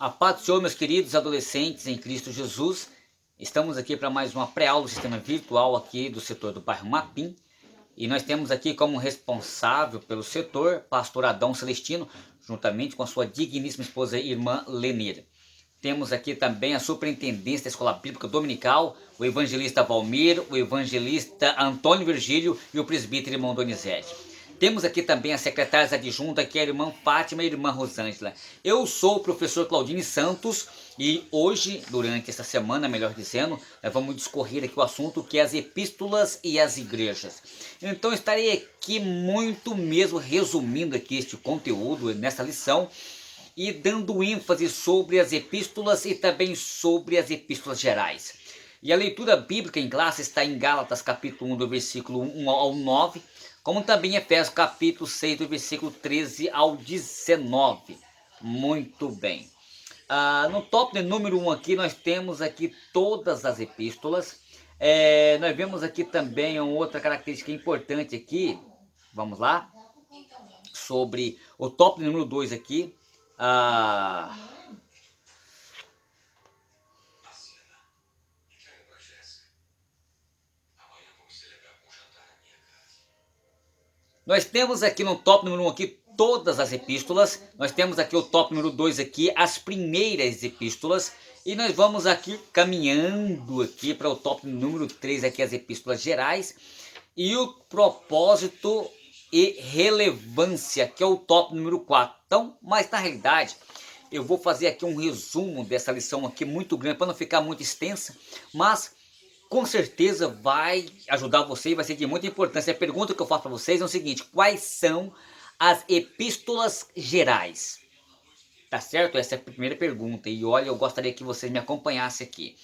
A paz do Senhor, meus queridos adolescentes em Cristo Jesus. Estamos aqui para mais uma pré-aula do sistema virtual aqui do setor do bairro Mapim. E nós temos aqui como responsável pelo setor, pastor Adão Celestino, juntamente com a sua digníssima esposa irmã Lenira. Temos aqui também a superintendência da Escola Bíblica Dominical, o evangelista Valmir, o evangelista Antônio Virgílio e o presbítero irmão Donizete. Temos aqui também a secretária adjunta, que é a irmã Fátima e a irmã Rosângela. Eu sou o professor Claudine Santos e hoje, durante essa semana, melhor dizendo, nós vamos discorrer aqui o assunto que é as epístolas e as igrejas. Então estarei aqui muito mesmo resumindo aqui este conteúdo nessa lição e dando ênfase sobre as epístolas e também sobre as epístolas gerais. E a leitura bíblica em classe está em Gálatas capítulo 1, do versículo 1 ao 9, como também em Efésios capítulo 6, do versículo 13 ao 19. Muito bem. No tópico número 1 aqui, nós temos aqui todas as epístolas. Nós vemos aqui também uma outra característica importante aqui. Vamos lá. Sobre o tópico número 2 aqui. Nós temos aqui no tópico número 1 aqui todas as epístolas. Nós temos aqui o tópico número 2 aqui, as primeiras epístolas. E nós vamos aqui caminhando aqui para o tópico número 3 aqui, as epístolas gerais. E o propósito e relevância, que é o tópico número 4. Então, mas na realidade, eu vou fazer aqui um resumo dessa lição aqui muito grande, para não ficar muito extensa, mas com certeza vai ajudar você e vai ser de muita importância. A pergunta que eu faço para vocês é o seguinte: quais são as epístolas gerais? Tá certo? Essa é a primeira pergunta. E olha, eu gostaria que vocês me acompanhassem aqui.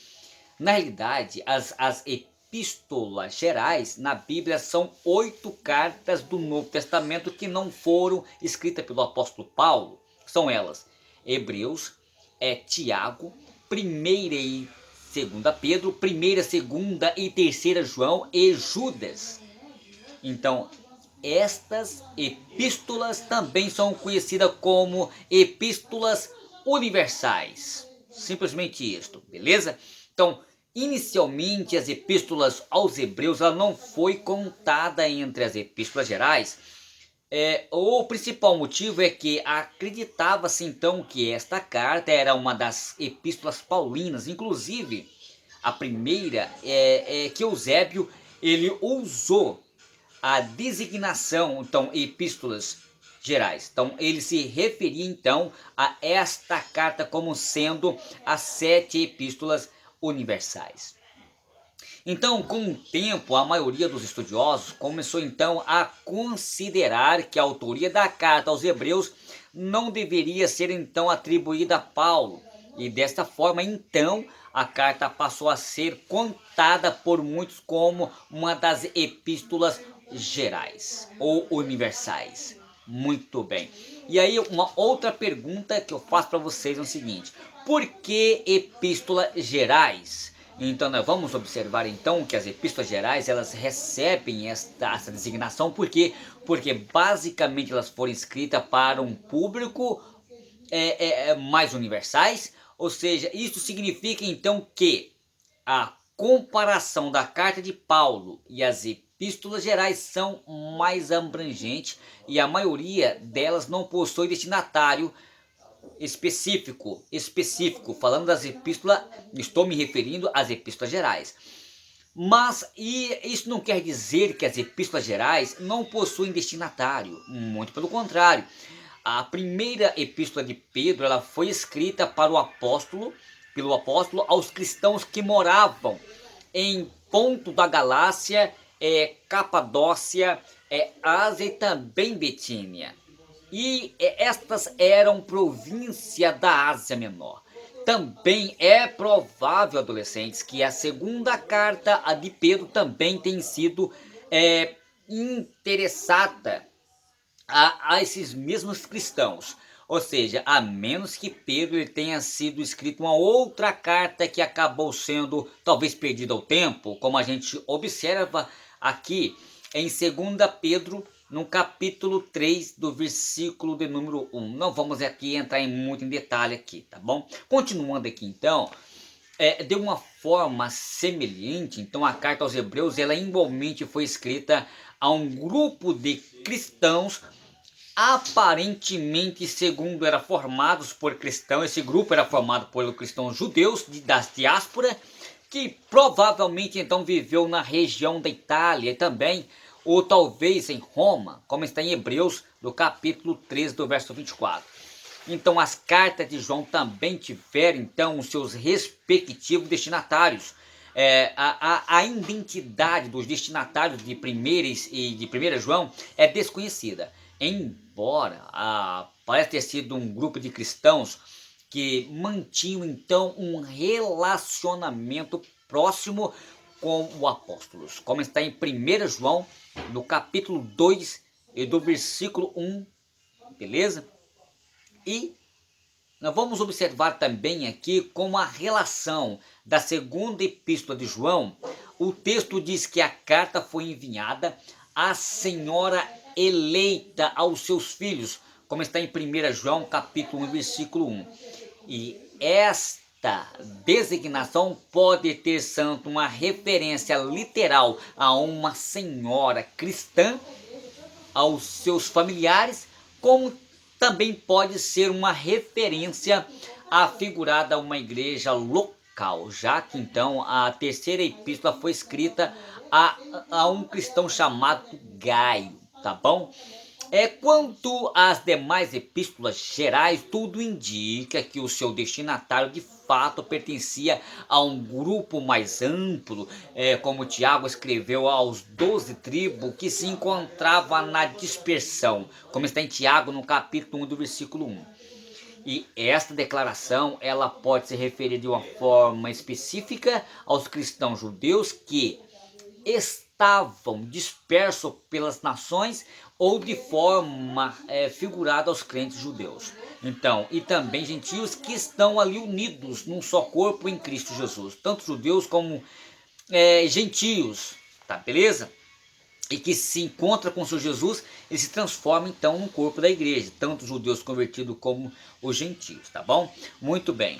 Na realidade, as epístolas gerais na Bíblia são 8 cartas do Novo Testamento que não foram escritas pelo apóstolo Paulo. São elas: Hebreus, Tiago, 1ª e 2ª Pedro, 1ª, 2ª e 3ª João e Judas. Então, estas epístolas também são conhecidas como epístolas universais. Simplesmente isto, beleza? Então, inicialmente as epístolas aos Hebreus ela não foi contada entre as epístolas gerais. O principal motivo é que acreditava-se então que esta carta era uma das epístolas paulinas. Inclusive, a primeira é que Eusébio ele usou a designação, então, epístolas gerais. Então, ele se referia então a esta carta como sendo as 7 epístolas universais. Então, com o tempo, a maioria dos estudiosos começou então a considerar que a autoria da carta aos Hebreus não deveria ser então atribuída a Paulo. E desta forma, então, a carta passou a ser contada por muitos como uma das epístolas gerais ou universais. Muito bem. E aí, uma outra pergunta que eu faço para vocês é o seguinte: por que epístolas gerais? Então nós vamos observar então que as epístolas gerais elas recebem essa designação porque basicamente elas foram escritas para um público mais universais, ou seja, isso significa então que a comparação da carta de Paulo e as epístolas gerais são mais abrangentes e a maioria delas não possui destinatário específico, falando das epístolas, estou me referindo às epístolas gerais. Mas isso não quer dizer que as epístolas gerais não possuem destinatário, muito pelo contrário. A primeira epístola de Pedro ela foi escrita pelo apóstolo aos cristãos que moravam em Ponto da Galácia, Capadócia, Ásia e também Betínia. E estas eram província da Ásia Menor. Também é provável, adolescentes, que a segunda carta, a de Pedro, também tem sido interessada a esses mesmos cristãos. Ou seja, a menos que Pedro tenha sido escrito uma outra carta que acabou sendo talvez perdida ao tempo, como a gente observa aqui em 2 Pedro no capítulo 3 do versículo de número 1. Não vamos aqui entrar muito em detalhe aqui, tá bom? Continuando aqui então, de uma forma semelhante, então a carta aos Hebreus, ela igualmente foi escrita a um grupo de cristãos, aparentemente, segundo era formados por cristãos, esse grupo era formado por cristãos judeus das diáspora, que provavelmente então viveu na região da Itália e também, ou talvez em Roma, como está em Hebreus, no capítulo 13, do verso 24. Então as cartas de João também tiveram então os seus respectivos destinatários. A identidade dos destinatários de primeira João é desconhecida, embora parece ter sido um grupo de cristãos que mantinham então um relacionamento próximo com os apóstolos, como está em 1 João, no capítulo 2 e do versículo 1, beleza? E nós vamos observar também aqui como a relação da segunda epístola de João. O texto diz que a carta foi enviada à senhora eleita aos seus filhos, como está em 1 João capítulo 1, versículo 1. E esta designação pode ter tanto uma referência literal a uma senhora cristã, aos seus familiares, como também pode ser uma referência afigurada a uma igreja local, já que então a terceira epístola foi escrita a um cristão chamado Gaio, tá bom? Quanto às demais epístolas gerais, tudo indica que o seu destinatário de fato pertencia a um grupo mais amplo, como Tiago escreveu aos 12 tribos que se encontrava na dispersão, como está em Tiago no capítulo 1 do versículo 1. E esta declaração ela pode se referir de uma forma específica aos cristãos judeus que estavam dispersos pelas nações ou de forma figurada aos crentes judeus. Então, e também gentios que estão ali unidos num só corpo em Cristo Jesus, tanto judeus como gentios, tá beleza? E que se encontra com o Senhor Jesus, ele se transforma então no corpo da igreja, tanto os judeus convertidos como os gentios, tá bom? Muito bem.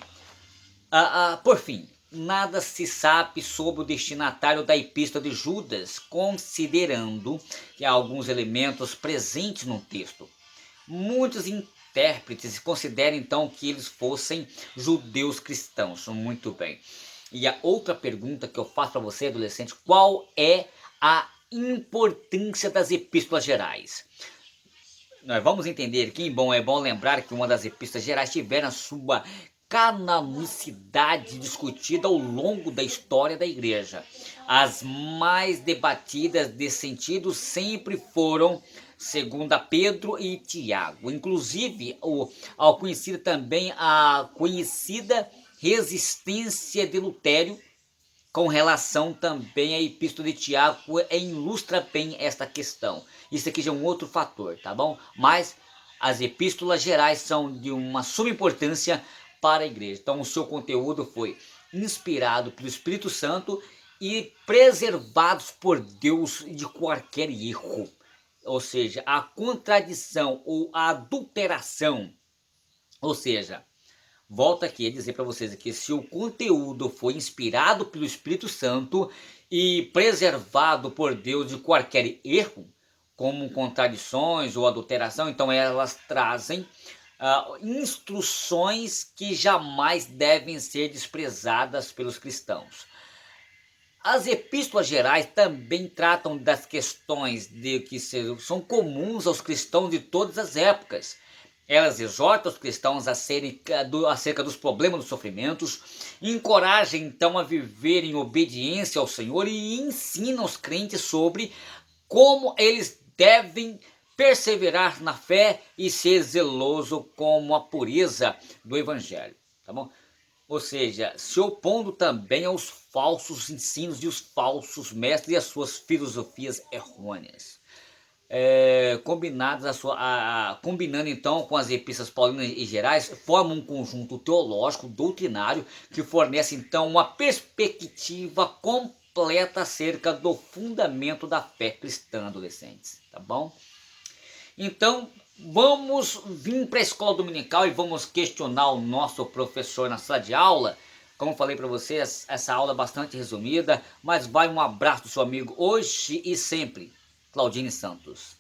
Por fim, nada se sabe sobre o destinatário da epístola de Judas, considerando que há alguns elementos presentes no texto. Muitos intérpretes consideram então que eles fossem judeus cristãos. Muito bem. E a outra pergunta que eu faço para você, adolescente, qual é a importância das epístolas gerais? Nós vamos entender que é bom lembrar que uma das epístolas gerais tiveram a sua canonicidade discutida ao longo da história da igreja. As mais debatidas desse sentido sempre foram segunda Pedro e Tiago, inclusive conhecida também a conhecida resistência de Lutério com relação também à epístola de Tiago, ilustra bem esta questão. Isso aqui já é um outro fator, tá bom? Mas as epístolas gerais são de uma suma importância para a igreja. Então o seu conteúdo foi inspirado pelo Espírito Santo e preservados por Deus de qualquer erro. Ou seja, a contradição ou a adulteração. Ou seja, volto aqui a dizer para vocês que se o conteúdo foi inspirado pelo Espírito Santo e preservado por Deus de qualquer erro, como contradições ou adulteração, então elas trazem instruções que jamais devem ser desprezadas pelos cristãos. As epístolas gerais também tratam das questões que são comuns aos cristãos de todas as épocas. Elas exortam os cristãos acerca dos problemas, dos sofrimentos, encorajam então a viver em obediência ao Senhor e ensinam os crentes sobre como eles devem perseverar na fé e ser zeloso com a pureza do Evangelho, tá bom? Ou seja, se opondo também aos falsos ensinos e os falsos mestres e as suas filosofias errôneas. Combinando então com as epístolas paulinas e gerais, formam um conjunto teológico, doutrinário, que fornece então uma perspectiva completa acerca do fundamento da fé cristã, adolescentes, tá bom? Então, vamos vir para a escola dominical e vamos questionar o nosso professor na sala de aula. Como falei para vocês, essa aula é bastante resumida, mas vai um abraço do seu amigo hoje e sempre, Claudine Santos.